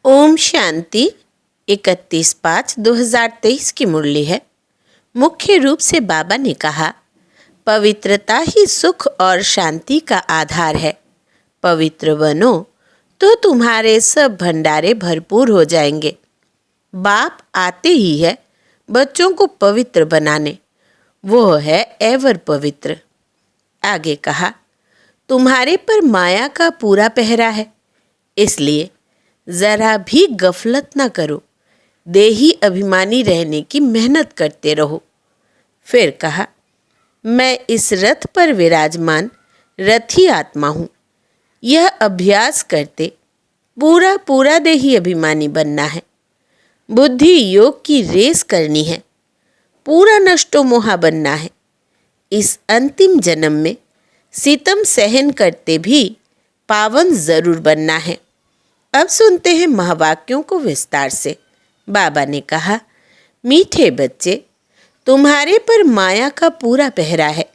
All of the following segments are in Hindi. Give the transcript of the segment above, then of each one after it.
ओम शांति 31/5/2023 की मुरली है। मुख्य रूप से बाबा ने कहा, पवित्रता ही सुख और शांति का आधार है। पवित्र बनो तो तुम्हारे सब भंडारे भरपूर हो जाएंगे। बाप आते ही है बच्चों को पवित्र बनाने, वो है एवर पवित्र। आगे कहा, तुम्हारे पर माया का पूरा पहरा है, इसलिए जरा भी गफलत ना करो, देही अभिमानी रहने की मेहनत करते रहो। फिर कहा, मैं इस रथ पर विराजमान रथी आत्मा हूँ। यह अभ्यास करते पूरा पूरा देही अभिमानी बनना है। बुद्धि योग की रेस करनी है, पूरा नष्टो मोहा बनना है। इस अंतिम जन्म में सितम सहन करते भी पावन जरूर बनना है। अब सुनते हैं महावाक्यों को विस्तार से। बाबा ने कहा, मीठे बच्चे, तुम्हारे पर माया का पूरा पहरा है,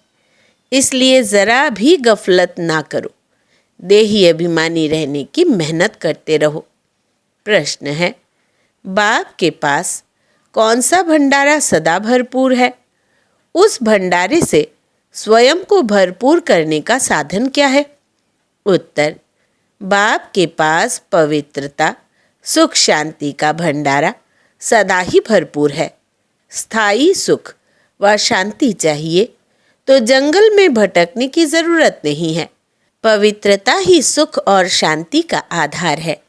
इसलिए जरा भी गफलत ना करो, देही अभिमानी रहने की मेहनत करते रहो। प्रश्न है, बाप के पास कौन सा भंडारा सदा भरपूर है? उस भंडारे से स्वयं को भरपूर करने का साधन क्या है? उत्तर, बाप के पास पवित्रता, सुख, शांति का भंडारा सदा ही भरपूर है। स्थायी सुख व शांति चाहिए तो जंगल में भटकने की जरूरत नहीं है। पवित्रता ही सुख और शांति का आधार है।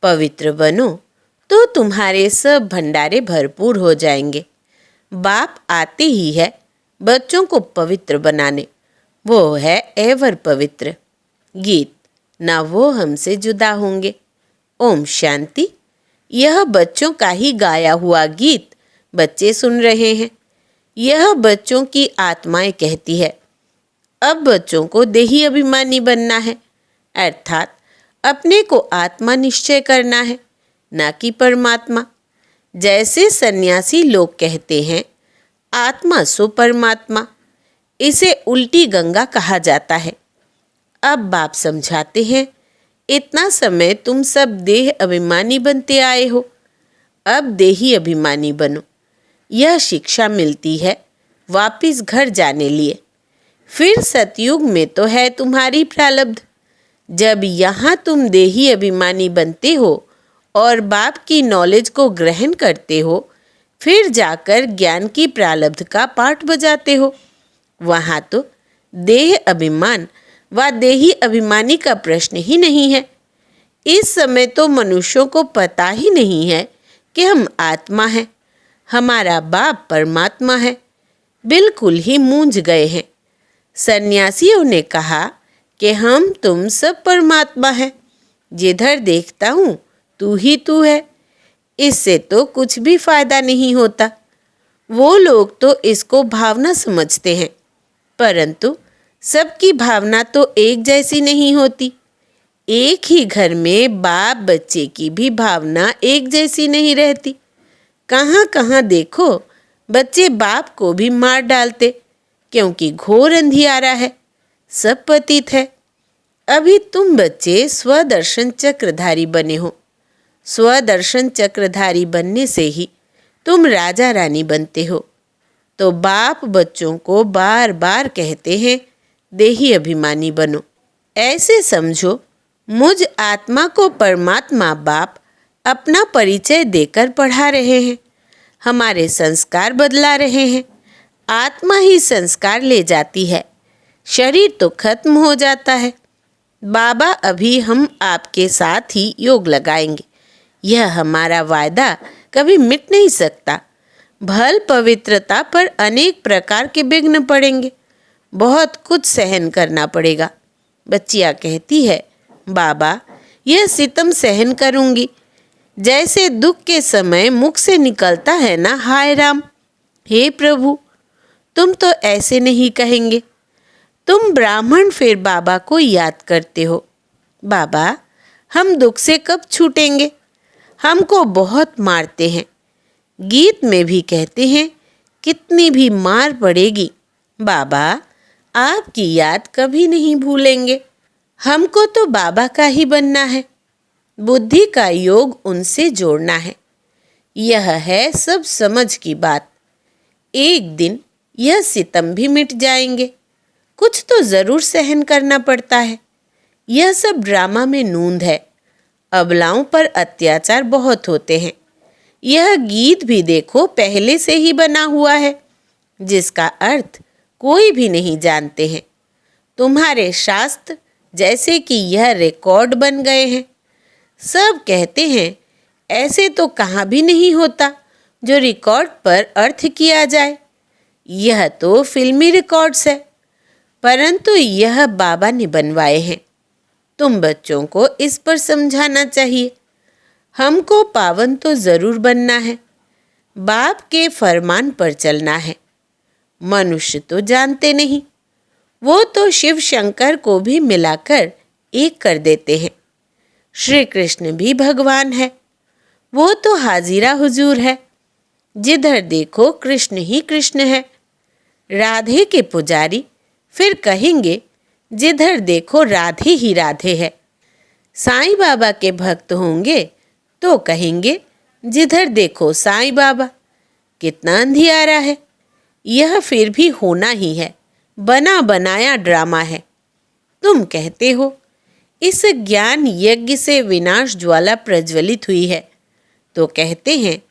पवित्र बनो तो तुम्हारे सब भंडारे भरपूर हो जाएंगे। बाप आते ही है बच्चों को पवित्र बनाने, वो है एवर पवित्र। गीत, ना वो हमसे जुदा होंगे। ओम शांति। यह बच्चों का ही गाया हुआ गीत बच्चे सुन रहे हैं। यह बच्चों की आत्माएं कहती है। अब बच्चों को देही अभिमानी बनना है, अर्थात अपने को आत्मा निश्चय करना है, ना कि परमात्मा। जैसे सन्यासी लोग कहते हैं, आत्मा सो परमात्मा, इसे उल्टी गंगा कहा जाता है। अब बाप समझाते हैं, इतना समय तुम सब देह अभिमानी बनते आए हो, अब देही अभिमानी बनो। यह शिक्षा मिलती है वापिस घर जाने लिए। फिर सतयुग में तो है तुम्हारी प्रारब्ध। जब यहाँ तुम देही अभिमानी बनते हो और बाप की नॉलेज को ग्रहण करते हो, फिर जाकर ज्ञान की प्रारब्ध का पाठ बजाते हो। वहाँ तो देह अभिमान व देही अभिमानी का प्रश्न ही नहीं है। इस समय तो मनुष्यों को पता ही नहीं है कि हम आत्मा हैं, हमारा बाप परमात्मा है। बिल्कुल ही मूंझ गए हैं। सन्यासियों ने कहा कि हम तुम सब परमात्मा हैं, जिधर देखता हूँ तू ही तू है। इससे तो कुछ भी फायदा नहीं होता। वो लोग तो इसको भावना समझते हैं, परंतु सबकी भावना तो एक जैसी नहीं होती। एक ही घर में बाप बच्चे की भी भावना एक जैसी नहीं रहती। कहाँ कहाँ देखो बच्चे बाप को भी मार डालते, क्योंकि घोर अंधियारा है, सब पतित है। अभी तुम बच्चे स्वदर्शन चक्रधारी बने हो। स्वदर्शन चक्रधारी बनने से ही तुम राजा रानी बनते हो। तो बाप बच्चों को बार बार कहते हैं, देही अभिमानी बनो। ऐसे समझो, मुझ आत्मा को परमात्मा बाप अपना परिचय देकर पढ़ा रहे हैं, हमारे संस्कार बदला रहे हैं। आत्मा ही संस्कार ले जाती है, शरीर तो खत्म हो जाता है। बाबा, अभी हम आपके साथ ही योग लगाएंगे, यह हमारा वायदा कभी मिट नहीं सकता। भल पवित्रता पर अनेक प्रकार के विघ्न पड़ेंगे, बहुत कुछ सहन करना पड़ेगा। बच्चियाँ कहती है, बाबा यह सितम सहन करूँगी। जैसे दुख के समय मुख से निकलता है ना, हाय राम, हे प्रभु, तुम तो ऐसे नहीं कहेंगे। तुम ब्राह्मण फिर बाबा को याद करते हो। बाबा, हम दुख से कब छूटेंगे? हमको बहुत मारते हैं। गीत में भी कहते हैं, कितनी भी मार पड़ेगी, बाबा आपकी याद कभी नहीं भूलेंगे। हमको तो बाबा का ही बनना है। बुद्धि का योग उनसे जोड़ना है। यह है सब समझ की बात। एक दिन यह सितम भी मिट जाएंगे। कुछ तो जरूर सहन करना पड़ता है। यह सब ड्रामा में नूंद है। अबलाओं पर अत्याचार बहुत होते हैं। यह गीत भी देखो पहले से ही बना हुआ है, जिसका अर्थ कोई भी नहीं जानते हैं। तुम्हारे शास्त्र जैसे कि यह रिकॉर्ड बन गए हैं। सब कहते हैं ऐसे तो कहाँ भी नहीं होता जो रिकॉर्ड पर अर्थ किया जाए। यह तो फिल्मी रिकॉर्ड्स है, परंतु यह बाबा ने बनवाए हैं। तुम बच्चों को इस पर समझाना चाहिए। हमको पावन तो जरूर बनना है, बाप के फरमान पर चलना है। मनुष्य तो जानते नहीं, वो तो शिव शंकर को भी मिलाकर एक कर देते हैं। श्री कृष्ण भी भगवान है, वो तो हाजिरा हुजूर है। जिधर देखो कृष्ण ही कृष्ण है। राधे के पुजारी फिर कहेंगे जिधर देखो राधे ही राधे है। साईं बाबा के भक्त होंगे तो कहेंगे जिधर देखो साईं बाबा। कितना अंधियारा है। यह फिर भी होना ही है, बना बनाया ड्रामा है। तुम कहते हो इस ज्ञान यज्ञ से विनाश ज्वाला प्रज्वलित हुई है, तो कहते हैं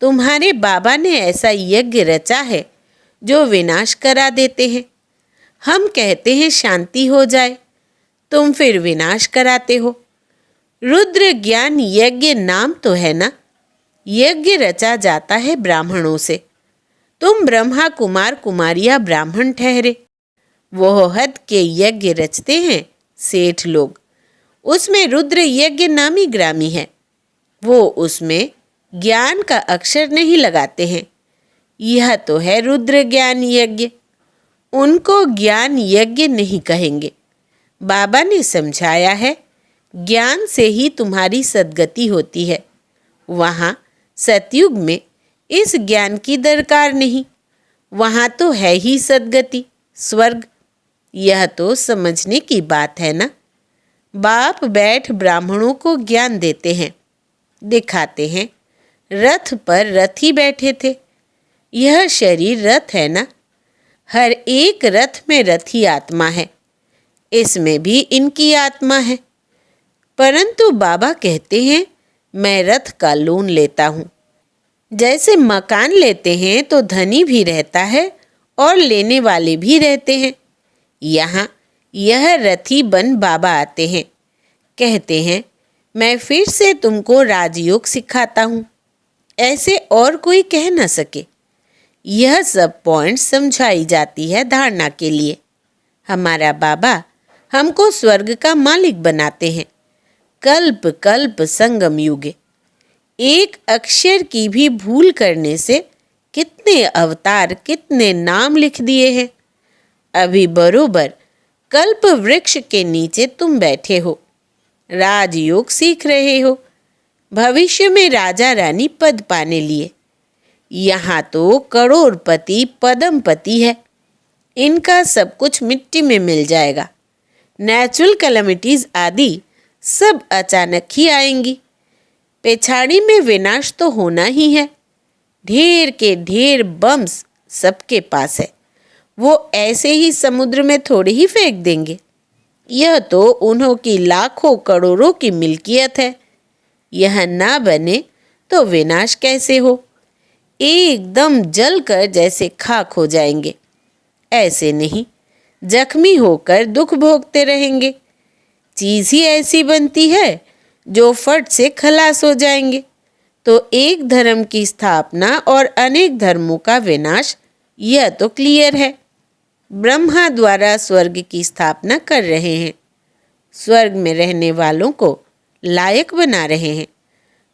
तुम्हारे बाबा ने ऐसा यज्ञ रचा है जो विनाश करा देते हैं। हम कहते हैं शांति हो जाए, तुम फिर विनाश कराते हो। रुद्र ज्ञान यज्ञ नाम तो है ना। यज्ञ रचा जाता है ब्राह्मणों से। तुम ब्रह्मा कुमार कुमारियां ब्राह्मण ठहरे। वो हद के यज्ञ रचते हैं सेठ लोग। उसमें रुद्र यज्ञ नामी ग्रामी है। वो उसमें ज्ञान का अक्षर नहीं लगाते हैं। यह तो है रुद्र ज्ञान यज्ञ। उनको ज्ञान यज्ञ नहीं कहेंगे। बाबा ने समझाया है ज्ञान से ही तुम्हारी सद्गति होती है। वहाँ सतयुग में इस ज्ञान की दरकार नहीं। वहाँ तो है ही सद्गति, स्वर्ग। यह तो समझने की बात है ना। बाप बैठ ब्राह्मणों को ज्ञान देते हैं, दिखाते हैं। रथ पर रथी बैठे थे। यह शरीर रथ है ना। हर एक रथ में रथी आत्मा है। इसमें भी इनकी आत्मा है। परंतु बाबा कहते हैं मैं रथ का लोन लेता हूँ। जैसे मकान लेते हैं तो धनी भी रहता है और लेने वाले भी रहते हैं। यहाँ यह रथी बन बाबा आते हैं, कहते हैं मैं फिर से तुमको राजयोग सिखाता हूँ। ऐसे और कोई कह न सके। यह सब पॉइंट समझाई जाती है धारणा के लिए। हमारा बाबा हमको स्वर्ग का मालिक बनाते हैं। कल्प कल्प संगम युगे। एक अक्षर की भी भूल करने से कितने अवतार, कितने नाम लिख दिए हैं। अभी बरोबर कल्प वृक्ष के नीचे तुम बैठे हो, राजयोग सीख रहे हो, भविष्य में राजा रानी पद पाने लिए। यहाँ तो करोड़पति पदमपति है। इनका सब कुछ मिट्टी में मिल जाएगा। नेचुरल कैलेमिटीज आदि सब अचानक ही आएंगी। पेछाड़ी में विनाश तो होना ही है। ढेर के ढेर बम्स सबके पास है। वो ऐसे ही समुद्र में थोड़े ही फेंक देंगे। यह तो उन्हों की लाखों करोड़ों की मिल्कियत है। यह ना बने तो विनाश कैसे हो। एकदम जलकर जैसे खाक हो जाएंगे। ऐसे नहीं, जख्मी होकर दुख भोगते रहेंगे। चीज़ ही ऐसी बनती है जो फट से खलास हो जाएंगे। तो एक धर्म की स्थापना और अनेक धर्मों का विनाश, यह तो क्लियर है। ब्रह्मा द्वारा स्वर्ग की स्थापना कर रहे हैं। स्वर्ग में रहने वालों को लायक बना रहे हैं।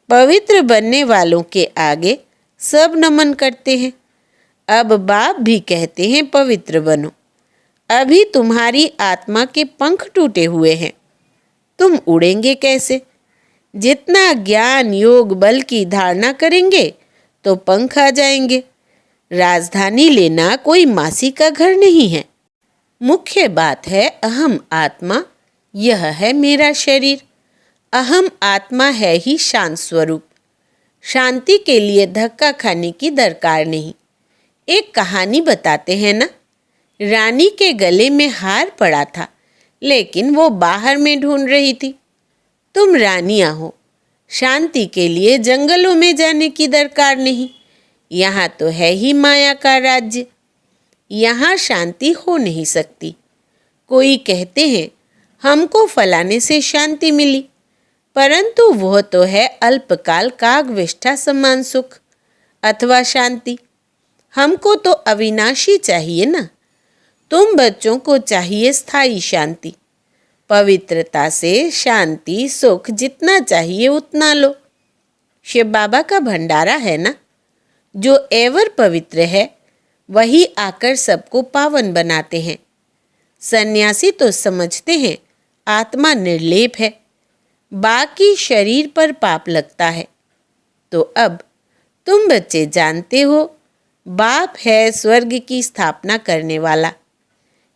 पवित्र बनने वालों के आगे सब नमन करते हैं। अब बाप भी कहते हैं पवित्र बनो। अभी तुम्हारी आत्मा के पंख टूटे हुए हैं। तुम उड़ेंगे कैसे? जितना ज्ञान योग बल की धारणा करेंगे तो पंख आ जाएंगे। राजधानी लेना कोई मासी का घर नहीं है। मुख्य बात है अहम आत्मा, यह है मेरा शरीर। अहम आत्मा है ही शांत स्वरूप। शांति के लिए धक्का खाने की दरकार नहीं। एक कहानी बताते हैं ना, रानी के गले में हार पड़ा था, लेकिन वो बाहर में ढूंढ रही थी। तुम रानियां हो, शांति के लिए जंगलों में जाने की दरकार नहीं। यहाँ तो है ही माया का राज्य। यहाँ शांति हो नहीं सकती। कोई कहते हैं हमको फलाने से शांति मिली, परंतु वह तो है अल्पकाल कागविष्ठा समान सुख अथवा शांति। हमको तो अविनाशी चाहिए ना। तुम बच्चों को चाहिए स्थायी शांति। पवित्रता से शांति सुख जितना चाहिए उतना लो। शिव बाबा का भंडारा है ना, जो एवर पवित्र है वही आकर सबको पावन बनाते हैं। सन्यासी तो समझते हैं आत्मा निर्लेप है, बाकी शरीर पर पाप लगता है। तो अब तुम बच्चे जानते हो, बाप है स्वर्ग की स्थापना करने वाला।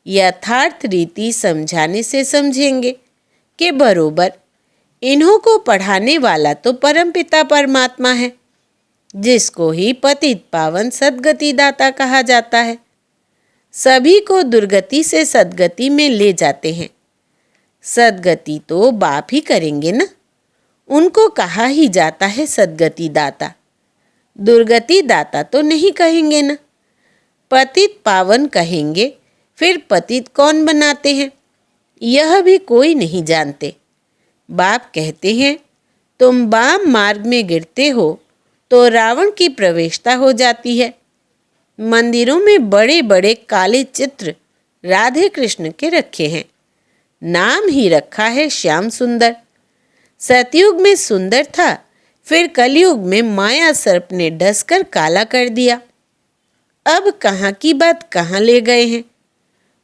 यथार्थ रीति समझाने से समझेंगे कि बरोबर इन्हों को पढ़ाने वाला तो परमपिता परमात्मा है, जिसको ही पतित पावन सद्गति दाता कहा जाता है। सभी को दुर्गति से सद्गति में ले जाते हैं। सद्गति तो बाप ही करेंगे ना, उनको कहा ही जाता है सद्गति दाता। दुर्गति दाता तो नहीं कहेंगे ना। पतित पावन कहेंगे, फिर पतित कौन बनाते हैं यह भी कोई नहीं जानते। बाप कहते हैं तुम वाम मार्ग में गिरते हो तो रावण की प्रवेशता हो जाती है। मंदिरों में बड़े बड़े काले चित्र राधे कृष्ण के रखे हैं। नाम ही रखा है श्याम सुंदर। सतयुग में सुंदर था, फिर कलयुग में माया सर्प ने डसकर काला कर दिया। अब कहाँ की बात कहाँ ले गए हैं।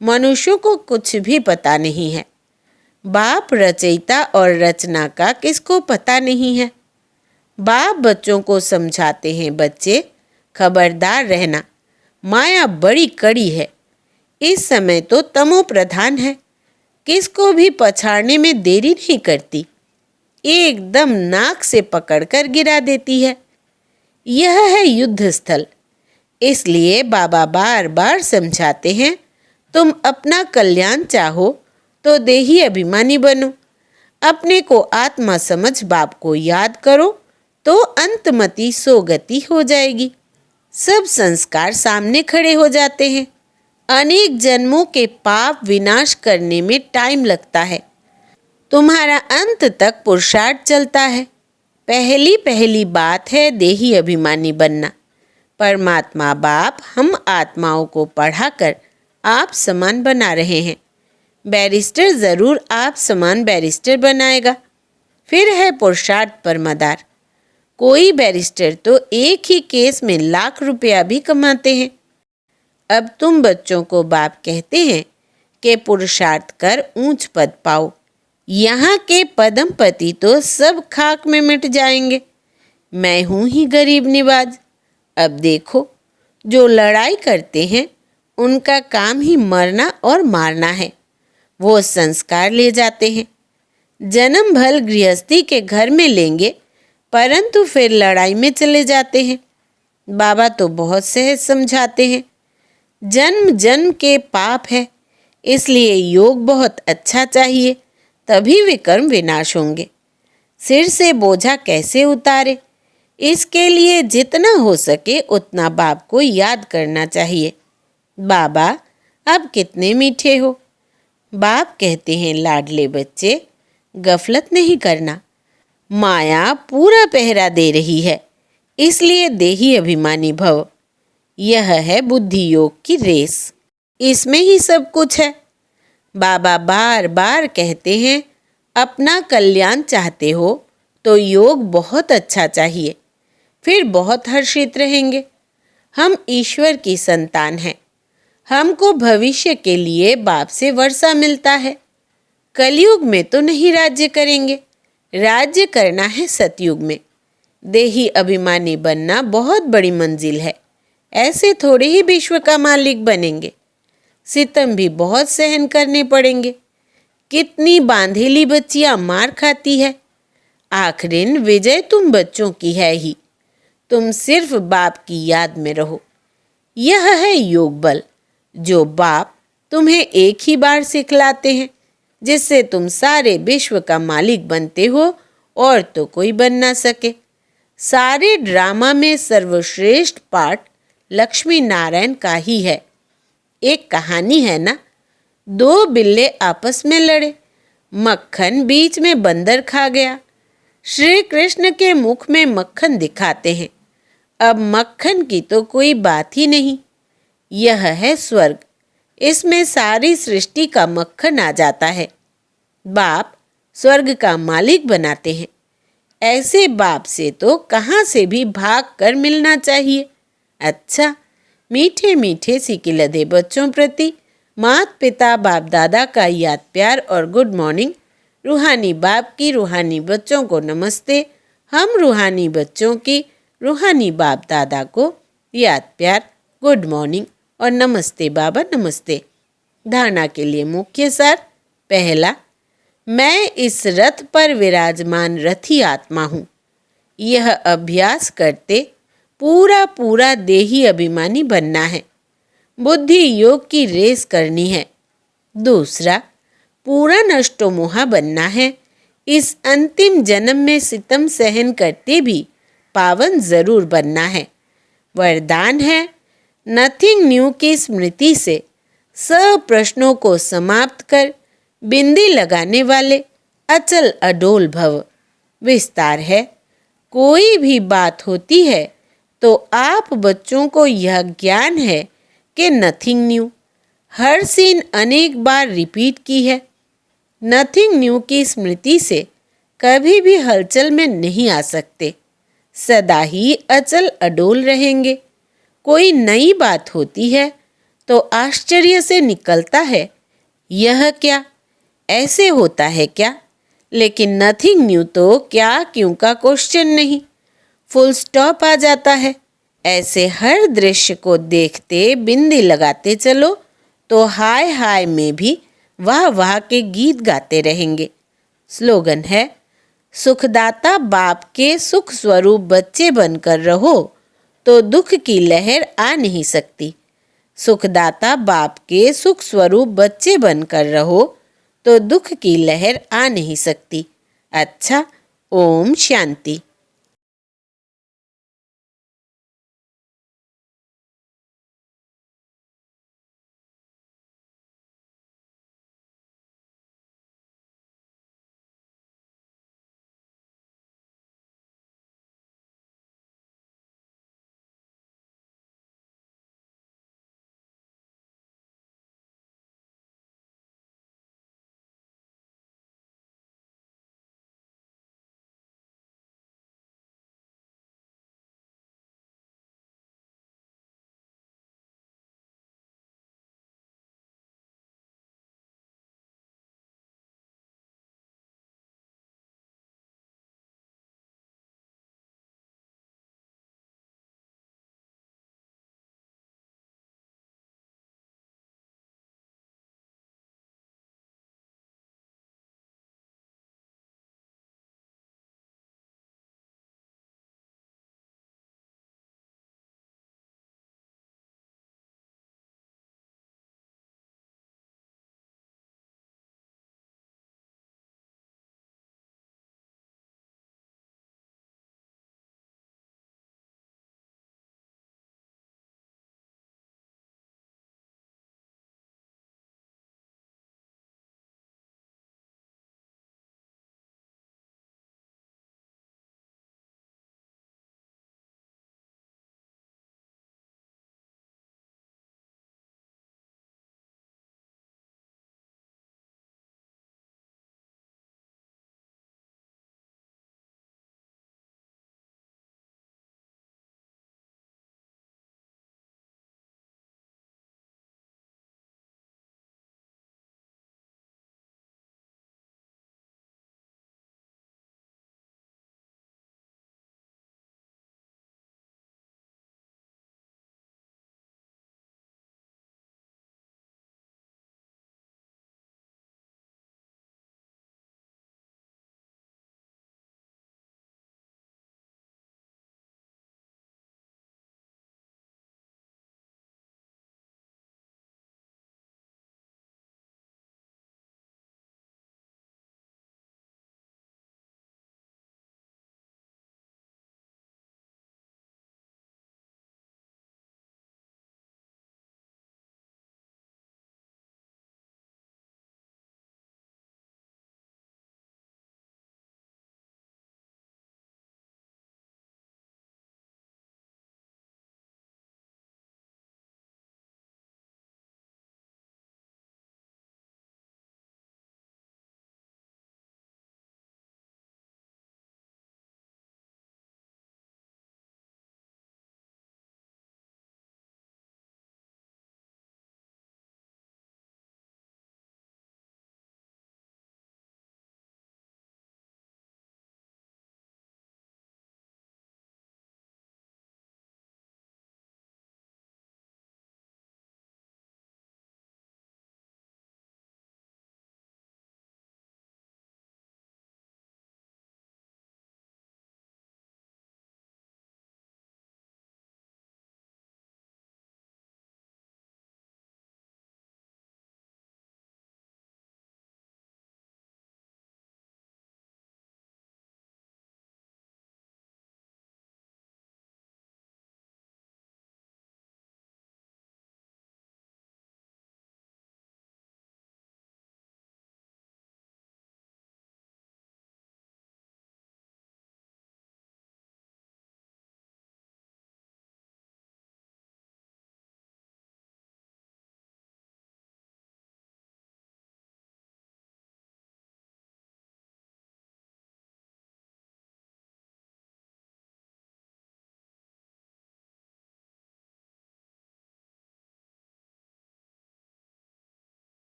मनुष्यों को कुछ भी पता नहीं है। बाप रचयिता और रचना का किसको पता नहीं है। बाप बच्चों को समझाते हैं, बच्चे खबरदार रहना, माया बड़ी कड़ी है। इस समय तो तमो प्रधान है, किसको भी पछाड़ने में देरी नहीं करती, एकदम नाक से पकड़कर गिरा देती है। यह है युद्ध स्थल। इसलिए बाबा बार बार समझाते हैं, तुम अपना कल्याण चाहो तो देही अभिमानी बनो। अपने को आत्मा समझ बाप को याद करो तो अंतमति सोगति हो जाएगी। सब संस्कार सामने खड़े हो जाते हैं। अनेक जन्मों के पाप विनाश करने में टाइम लगता है। तुम्हारा अंत तक पुरुषार्थ चलता है। पहली पहली बात है देही अभिमानी बनना। परमात्मा बाप हम आत्माओं को पढ़ाकर आप समान बना रहे हैं। बैरिस्टर ज़रूर आप समान बैरिस्टर बनाएगा। फिर है पुरुषार्थ पर मदार। कोई बैरिस्टर तो एक ही केस में लाख रुपया भी कमाते हैं। अब तुम बच्चों को बाप कहते हैं कि पुरुषार्थ कर ऊंच पद पाओ। यहाँ के पदमपति तो सब खाक में मिट जाएंगे। मैं हूँ ही गरीब निवाज। अब देखो, जो लड़ाई करते हैं उनका काम ही मरना और मारना है। वो संस्कार ले जाते हैं। जन्म भल गृहस्थी के घर में लेंगे, परंतु फिर लड़ाई में चले जाते हैं। बाबा तो बहुत सहज समझाते हैं, जन्म जन्म के पाप है, इसलिए योग बहुत अच्छा चाहिए, तभी वे कर्म विनाश होंगे। सिर से बोझा कैसे उतारे, इसके लिए जितना हो सके उतना बाप को याद करना चाहिए। बाबा अब कितने मीठे हो। बाप कहते हैं, लाडले बच्चे गफलत नहीं करना। माया पूरा पहरा दे रही है, इसलिए देही अभिमानी भव। यह है बुद्धि योग की रेस, इसमें ही सब कुछ है। बाबा बार बार कहते हैं, अपना कल्याण चाहते हो तो योग बहुत अच्छा चाहिए, फिर बहुत हर्षित रहेंगे। हम ईश्वर की संतान हैं। हमको भविष्य के लिए बाप से वर्षा मिलता है। कलयुग में तो नहीं राज्य करेंगे, राज्य करना है सतयुग में। देही अभिमानी बनना बहुत बड़ी मंजिल है। ऐसे थोड़े ही विश्व का मालिक बनेंगे। सितम भी बहुत सहन करने पड़ेंगे। कितनी बांधेली बच्चियां मार खाती है, आखिरिन विजय तुम बच्चों की है ही। तुम सिर्फ बाप की याद में रहो। यह है योग बल जो बाप तुम्हें एक ही बार सिखलाते हैं, जिससे तुम सारे विश्व का मालिक बनते हो और तो कोई बन ना सके। सारे ड्रामा में सर्वश्रेष्ठ पार्ट लक्ष्मी नारायण का ही है। एक कहानी है ना, दो बिल्ले आपस में लड़े, मक्खन बीच में बंदर खा गया। श्री कृष्ण के मुख में मक्खन दिखाते हैं। अब मक्खन की तो कोई बात ही नहीं। यह है स्वर्ग, इसमें सारी सृष्टि का मक्खन आ जाता है। बाप स्वर्ग का मालिक बनाते हैं। ऐसे बाप से तो कहाँ से भी भाग कर मिलना चाहिए। अच्छा, मीठे मीठे सिकिलधे बच्चों प्रति माता पिता बाप दादा का याद प्यार और गुड मॉर्निंग। रूहानी बाप की रूहानी बच्चों को नमस्ते। हम रूहानी बच्चों की रूहानी बाप दादा को याद प्यार, गुड मॉर्निंग और नमस्ते बाबा नमस्ते। धारणा के लिए मुख्य सार। पहला, मैं इस रथ पर विराजमान रथी आत्मा हूँ। यह अभ्यास करते पूरा पूरा देही अभिमानी बनना है। बुद्धि योग की रेस करनी है। दूसरा, पूरा नष्टो मोहा बनना है। इस अंतिम जन्म में सितम सहन करते भी पावन जरूर बनना है। वरदान है, नथिंग न्यू की स्मृति से सब प्रश्नों को समाप्त कर बिंदी लगाने वाले अचल अडोल भव। विस्तार है, कोई भी बात होती है तो आप बच्चों को यह ज्ञान है कि नथिंग न्यू। हर सीन अनेक बार रिपीट की है। नथिंग न्यू की स्मृति से कभी भी हलचल में नहीं आ सकते, सदा ही अचल अडोल रहेंगे। कोई नई बात होती है तो आश्चर्य से निकलता है, यह क्या, ऐसे होता है क्या। लेकिन नथिंग न्यू तो क्या क्यों का क्वेश्चन नहीं, फुल स्टॉप आ जाता है। ऐसे हर दृश्य को देखते बिंदी लगाते चलो तो हाय हाय में भी वाह वाह के गीत गाते रहेंगे। स्लोगन है, सुखदाता बाप के सुख स्वरूप बच्चे बनकर रहो तो दुख की लहर आ नहीं सकती। सुखदाता बाप के सुख स्वरूप बच्चे बनकर रहो तो दुख की लहर आ नहीं सकती। अच्छा, ओम शांति।